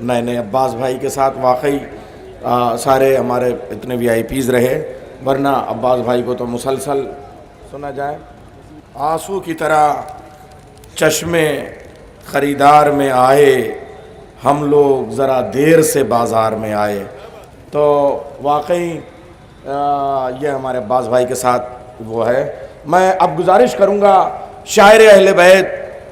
نئے نئے عباس بھائی کے ساتھ واقعی سارے ہمارے اتنے وی آئی پیز رہے، ورنہ عباس بھائی کو تو مسلسل سنا جائے۔ آنسو کی طرح چشمے خریدار میں آئے، ہم لوگ ذرا دیر سے بازار میں آئے۔ تو واقعی یہ ہمارے عباس بھائی کے ساتھ وہ ہے۔ میں اب گزارش کروں گا شاعر اہل بیت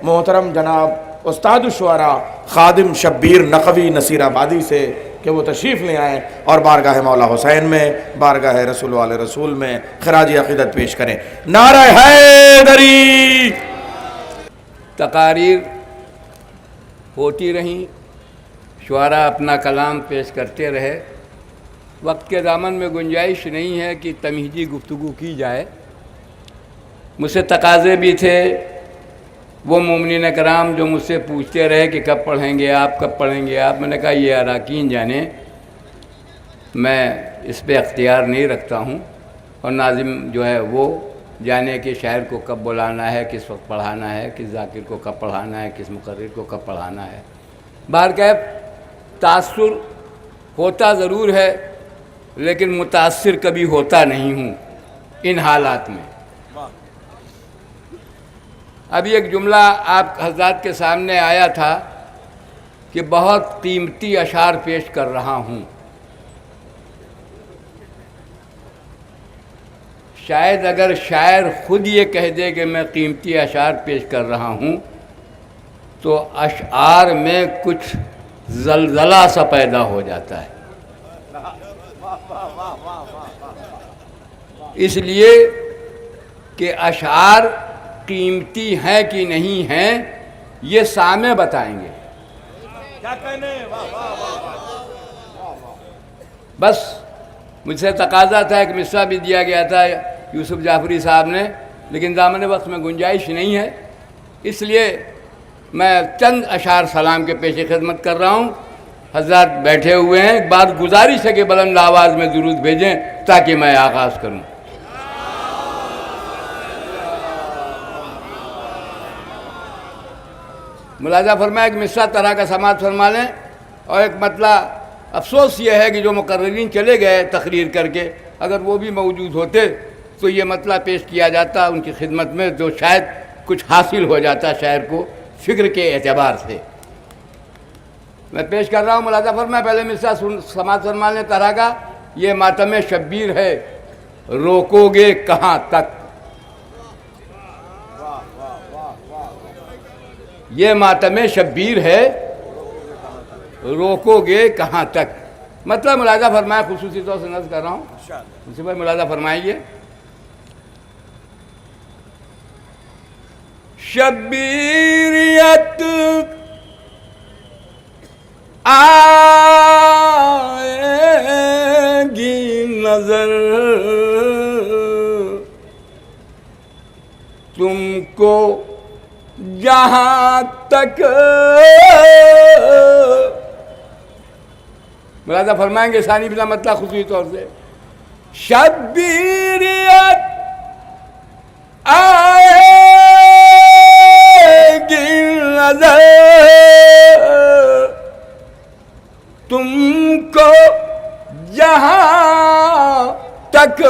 محترم جناب استاد الشعراء خادم شبیر نقوی نصیر آبادی سے کہ وہ تشریف لے آئیں اور بارگاہ مولا حسین میں، بارگاہ رسول والے رسول میں خراج عقیدت پیش کریں۔ نعرہ حیدری۔ تقاریر ہوتی رہیں، شعراء اپنا کلام پیش کرتے رہے۔ وقت کے دامن میں گنجائش نہیں ہے کہ تمہیدی گفتگو کی جائے۔ مجھ سے تقاضے بھی تھے وہ مومنین کرام جو مجھ سے پوچھتے رہے کہ کب پڑھیں گے آپ، کب پڑھیں گے آپ۔ میں نے کہا یہ اراکین جانیں، میں اس پہ اختیار نہیں رکھتا ہوں، اور ناظم جو ہے وہ جانے کہ شاعر کو کب بلانا ہے، کس وقت پڑھانا ہے، کس ذاکر کو کب پڑھانا ہے، کس مقرر کو کب پڑھانا ہے۔ بہرکیف تاثر ہوتا ضرور ہے، لیکن متاثر کبھی ہوتا نہیں ہوں ان حالات میں۔ ابھی ایک جملہ آپ حضرات کے سامنے آیا تھا کہ بہت قیمتی اشعار پیش کر رہا ہوں۔ شاید اگر شاعر خود یہ کہہ دے کہ میں قیمتی اشعار پیش کر رہا ہوں تو اشعار میں کچھ زلزلہ سا پیدا ہو جاتا ہے۔ اس لیے کہ اشعار قیمتی ہیں کہ نہیں ہیں یہ سامع بتائیں گے۔ بس مجھ سے تقاضا تھا، ایک مصرع بھی دیا گیا تھا یوسف جعفری صاحب نے، لیکن دامن وقت میں گنجائش نہیں ہے، اس لیے میں چند اشعار سلام کے پیش خدمت کر رہا ہوں۔ حضرات بیٹھے ہوئے ہیں، ایک بات گزارش ہے کہ بلند آواز میں درود بھیجیں تاکہ میں آغاز کروں۔ ملاحظہ فرمائیں، ایک مصرع طرح کا سماعت فرما لیں، اور ایک مطلع افسوس یہ ہے کہ جو مقررین چلے گئے تقریر کر کے، اگر وہ بھی موجود ہوتے تو یہ مطلع پیش کیا جاتا ان کی خدمت میں، جو شاید کچھ حاصل ہو جاتا شاعر کو فکر کے اعتبار سے۔ میں پیش کر رہا ہوں، ملاحظہ فرمائیں، پہلے مصرع سماعت فرما لیں طرح کا۔ یہ ماتم شبیر ہے، روکو گے کہاں تک۔ یہ ماتم شبیر ہے، روکو گے کہاں تک۔ مطلب ملاحظہ فرمائیں، خصوصی طور سے نظر کر رہا ہوں، اسی پر ملاحظہ فرمائیے۔ شبیریت آئے گی نظر تم کو جہاں تک، ملاحظہ فرمائیں گے ثانی بلا مطلع خصوصی طور سے۔ شبیریت آئے گی نظر تم کو جہاں تک،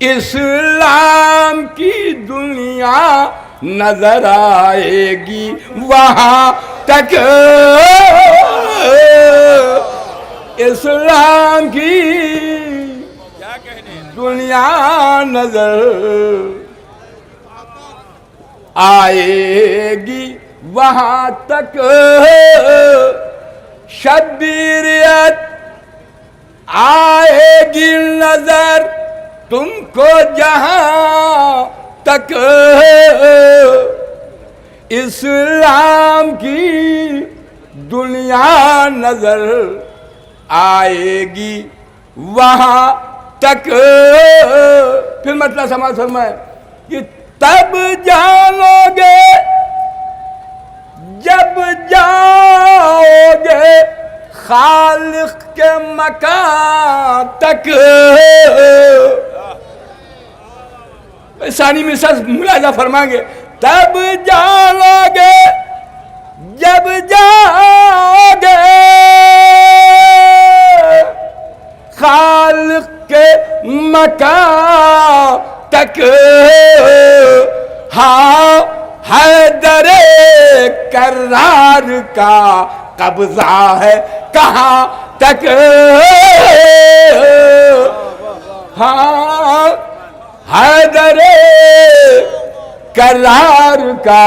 اسلام کی دنیا نظر آئے گی وہاں تک، اسلام کی دنیا نظر آئے گی وہاں تک، شبیریت آئے گی نظر تم کو جہاں تک، اسلام کی دنیا نظر آئے گی وہاں تک۔ پھر مطلب سمجھ فرمائے کہ تب جانو گے جب جاؤ گے خالق کے مکان تک۔ ثانی میں ملاحظہ فرمائیں گے، تب جانو گے جب جاؤ مکان تک ہاں حیدر کرار کا قبضہ ہے کہاں تک ہاں حیدر کرار کا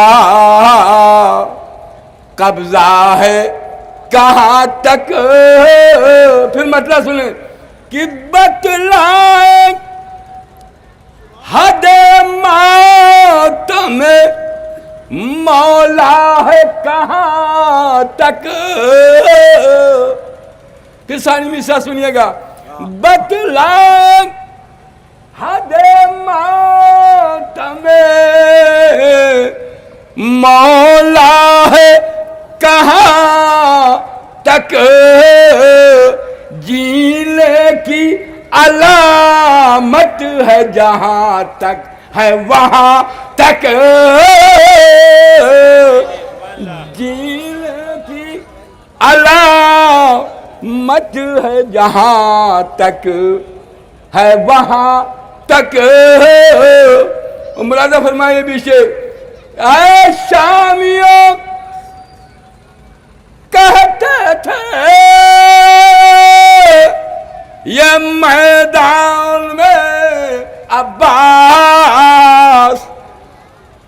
قبضہ ہے کہاں تک. پھر مطلب سنیں کہ بتلائیں حد ماتم مولا ہے کہاں تک. پھر ثانی مصرع سنیے گا. بتلائیں حد ماتم مولا ہے کہاں تک جینے کی علامت ہے جہاں تک ہے وہاں تک جینے کی علامت ہے جہاں تک ہے وہاں تک. ملاحظہ فرمائیے بھی شعر. اے شامیوں کہتے تھے یہ میدان میں عباس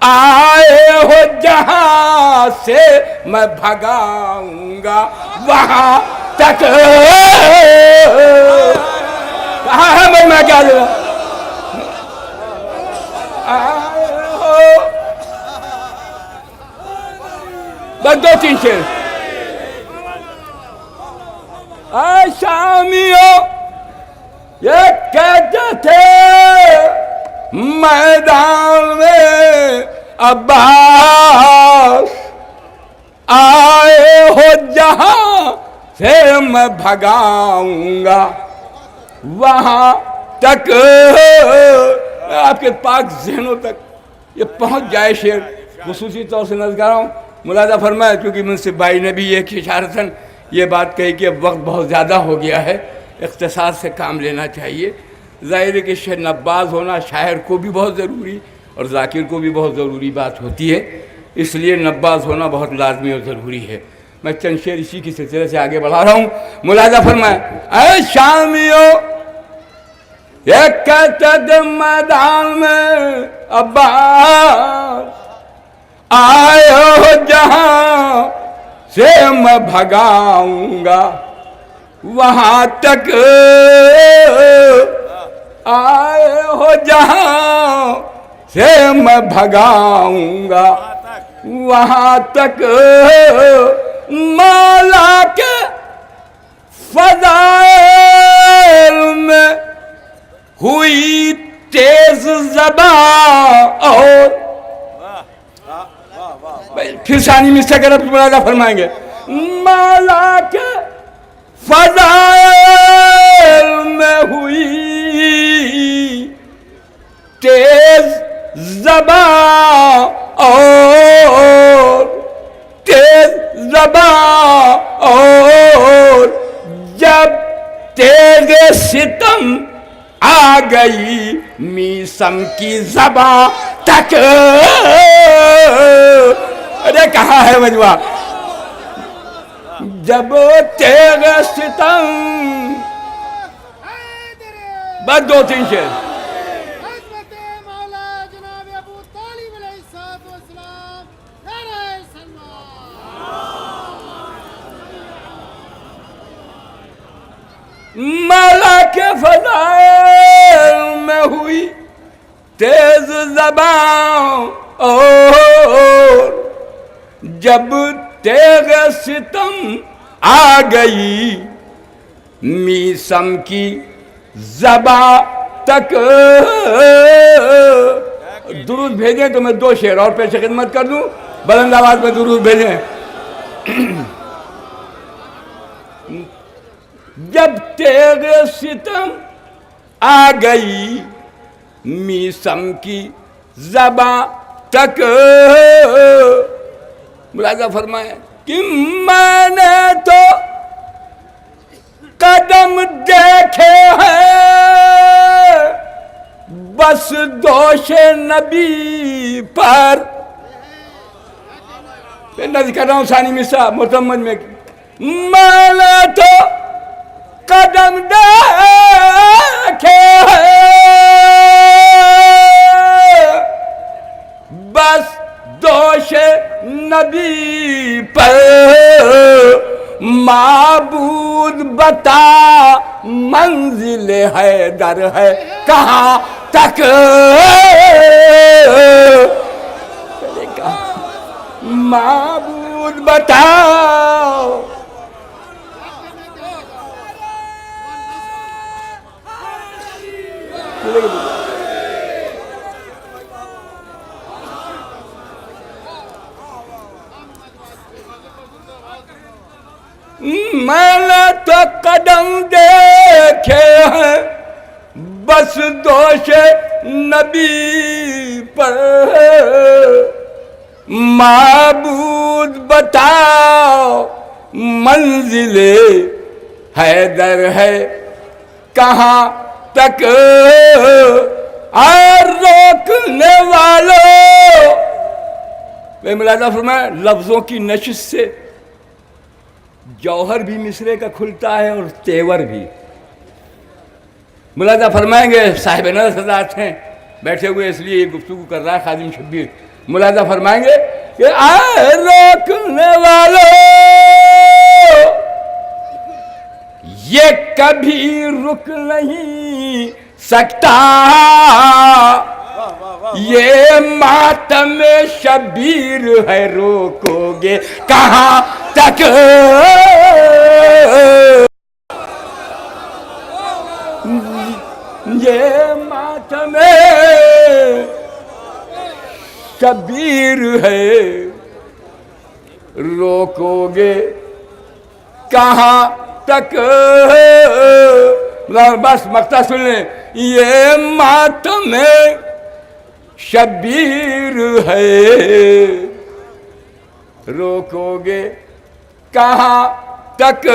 آئے ہو جہاں سے میں بھگاؤں گا وہاں تک. کہاں ہے میں کیا دوں بس دو تین شعر. اے شامیوں یہ کہتے تھے میدان میں عباس آئے ہو جہاں سے میں بھگاؤں گا وہاں تک. آپ کے پاک ذہنوں تک یہ پہنچ جائے شعر خصوصی طور سے نظر کر رہا ہوں. ملاحظہ فرمایا کیونکہ منصف بھائی نے بھی ایک اشارتاً یہ بات کہی کہ اب وقت بہت زیادہ ہو گیا ہے, اختصار سے کام لینا چاہیے. ظاہر ہے کہ نباز ہونا شاعر کو بھی بہت ضروری اور ذاکر کو بھی بہت ضروری بات ہوتی ہے, اس لیے نباز ہونا بہت لازمی اور ضروری ہے. میں چند شعر اسی کی سلسلے سے آگے بڑھا رہا ہوں. ملاحظہ فرمائیں. اے شامیوں یہ کہتے تھے میدان میں عباس آئے ہو جہاں سے میں بھگاؤں گا وہاں تک آئے ہو جہاں سے میں بھگاؤں گا وہاں تک. مولا کے فضائل میں ہوئی تیز زبان اور پھر ثانی مصرع کا لفظ ملاحظہ فرمائیں گے. مولا کے فضائل میں ہوئی تیز زبان اور تیز زبان اور جب تیغ ستم آ گئی میسم کی زبان تک. ارے کہاں ہے مجموعہ. جب تیغ ستم بس دو تین شعر. حضرت مولا جناب ابو طالب علیہ السلام نعرہ سلمان. مولا کے فضائل میں ہوئی تیز زبان اور جب تیغ ستم آ گئی میسم کی زبان تک. درود بھیجیں تو میں دو شعر اور پیش خدمت کر دوں. بلند آواز میں درود بھیجیں. جب تیغ ستم آ گئی میسم کی زبان تک. ملاحظہ فرمائیں کہ میں نے تو قدم دیکھے ہیں بس دوش نبی پر. میں نظر کر رہا ہوں ثانی مصرع متمم میں. میں تو قدم دیکھے بس دوش نبی پر, معبود بتا منزل حیدر ہے کہاں تک. معبود بتاؤ. میں نے تو قدم دیکھے ہیں بس دوش نبی پر, معبود بتاؤ منزل حیدر ہے کہاں تک. اور روکنے والوں میں ملاحظہ فرمایا لفظوں کی نشست سے جوہر بھی مصرے کا کھلتا ہے اور تیور بھی. ملاحظہ فرمائیں گے صاحب نظر حضرات ہیں بیٹھے ہوئے اس لیے یہ گفتگو کر رہا ہے خادم شبیر. ملاحظہ فرمائیں گے کہ اے روکنے والوں یہ کبھی رک نہیں سکتا, یہ ماتم شبیر ہے روکو گے کہاں تک. یہ ماتم شبیر ہے روکو گے کہاں تک. بس مقطع سن لیں. یہ ماتم شبیر ہے روکو گے کہاں تک.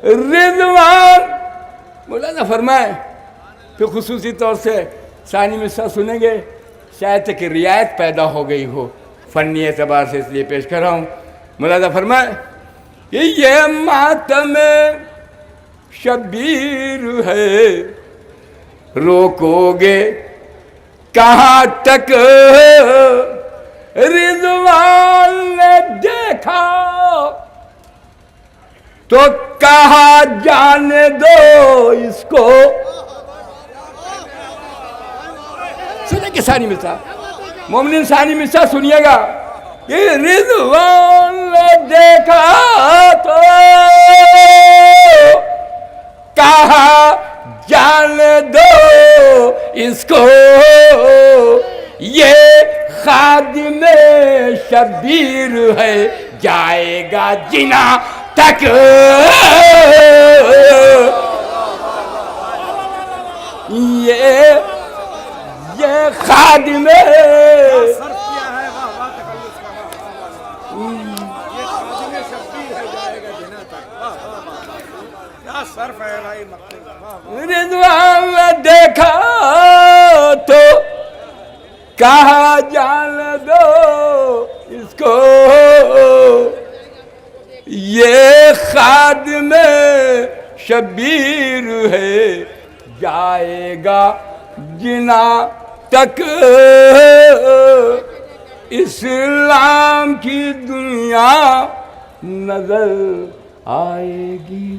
رضوان مولانا فرمائے پھر خصوصی طور سے ثانی مصرع سنیں گے, شاید تک رعایت پیدا ہو گئی ہو فنی اعتبار سے, اس لیے پیش کر رہا ہوں. مولانا فرمائے کہ یہ ماتم شبیر ہے روکو گے کہاں تک. رضوان نے دیکھا تو کہا جانے دو اس کو. سنیں کہ ثانی مصرع مومنین ثانی مصرع سنیے گا کہ رضوان نے دیکھا تو کہا جانے دو اس کو, یہ خادم شبیر ہے جائے گا جنا تک. یہ خادم رضوان نے دیکھا تو کہا جان دو اس کو, یہ خادم شبیر ہے جائے گا جنا تک. اسلام کی دنیا نظر آئے گی.